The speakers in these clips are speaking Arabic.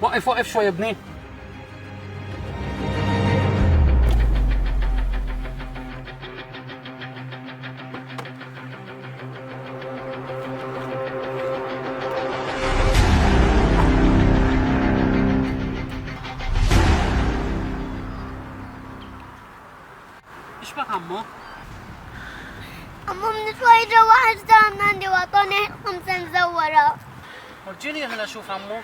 وقف وقف شوي يا ابني. ايش بك عمو؟ عمو من شوي جو واحد اشترى من عندي واعطوني 5 مزورة. ورجيني هلا شوف عمو.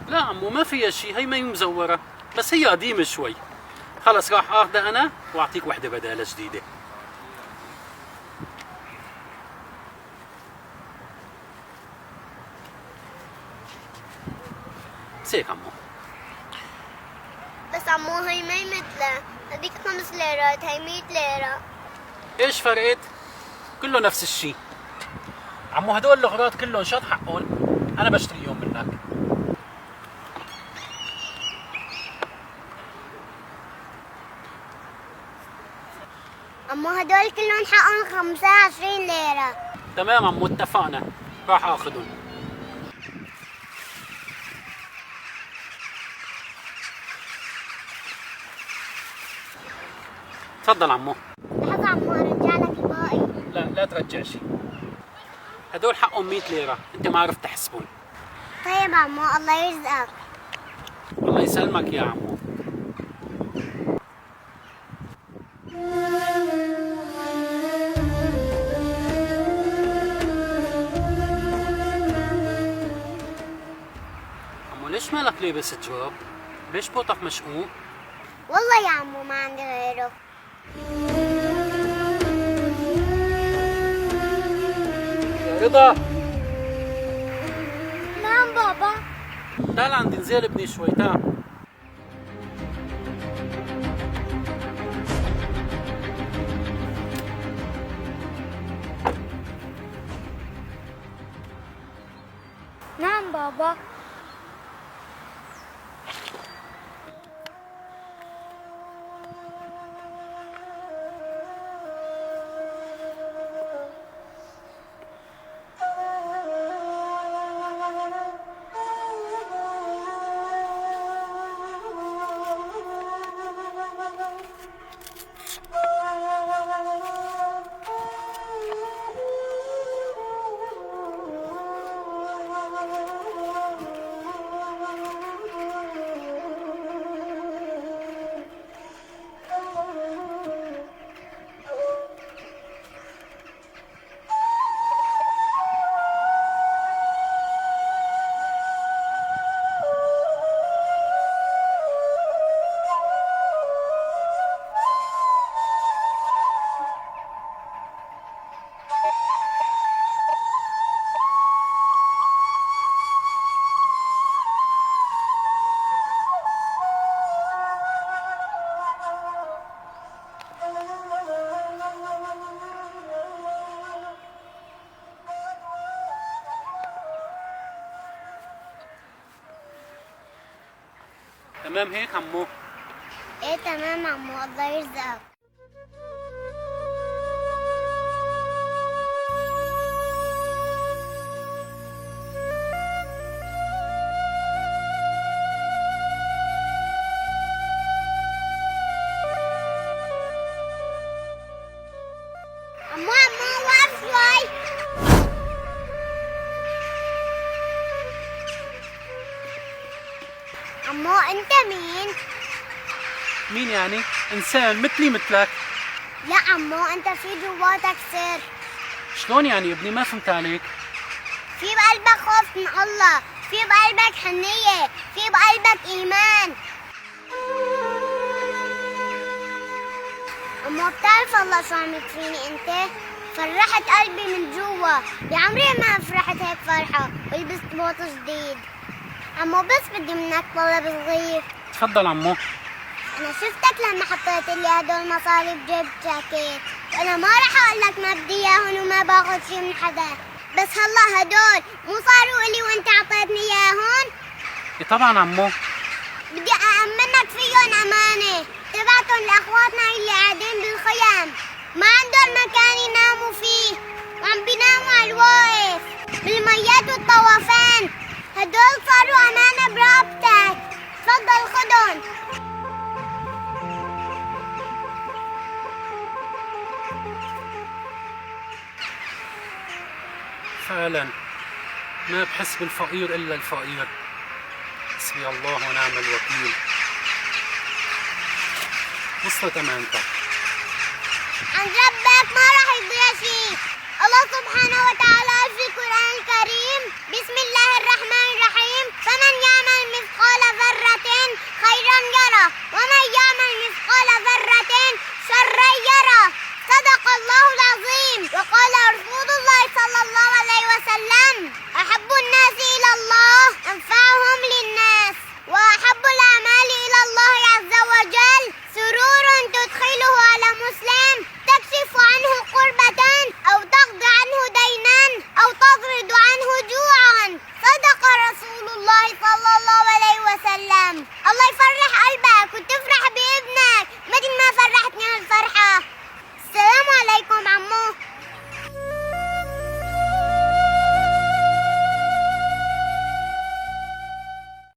لا عمو ما فيها شيء، هي ما هي مزورة، بس هي قديمة شوي. خلص راح اخذها انا واعطيك وحدة بدالها جديدة. سيك عمو. بس عمو هي ما هي مثلها، هذيك 5 ليرات هي 100 ليرة. ايش فرقت؟ كله نفس الشيء. عمو هدول الاغراض كلهم شط حقهم، انا بشتريهم منك. عمو هدول كلهم حقهم 25 ليرة. تمام عمو اتفقنا، راح اخذهم. تفضل عمو. لحظة عمو ارجع لك الباقي. لا ترجع شيء. هدول حقهم 100 ليرة، انت ما عرفت تحسبهم. طيب عمو الله يرزقك. الله يسلمك يا عمو. عمو ليش مالك لابس جواب؟ ليش بوطك مشقوق؟ والله يا عمو ما عندي غيره. يا رضا نعم بابا. تعال عندي نزيل ابني شوي، تعال. نعم بابا. تمام هيك عمو؟ ايه تمام عمو الله يرزقك. عمو وقف شوي. عمو انت مين؟ مين يعني؟ انسان مثلي مثلك. لا عمو انت في جواتك سر. شلون يعني ابني؟ ما فهمت عليك. في بقلبك خوف من الله، في بقلبك حنية، في بقلبك ايمان. عمو بتعرف الله شو عم يكفيني انت؟ فرحت قلبي من جوا، بعمري ما فرحت هيك فرحة ولبست بوط جديد. عمو بس بدي منك طلب صغير. تفضل عمو. أنا شفتك لما حطيت لي هدول مصاري بجيب جاكيت، وأنا ما رح أقول لك ما بدي إياهم وما باخذ شي من حدا، بس هلا هدول مو صاروا إلي وأنت عطيتني إياهم؟ إيه طبعا عمو. بدي أأمنك فيهم أمانة، تبعتهم لأخواتنا اللي قاعدين بالخيام، ما عندهم مكان يناموا فيه، وعم بيناموا على الواقف بالميات والطوافين. يلا خدهم. فعلا ما بحس بالفقير إلا الفقير. حسبي الله ونعم الوكيل. وصلت أمانتك. عن ربك ما راح يضيع شيء. الله سبحانه وتعالى في القرآن الكريم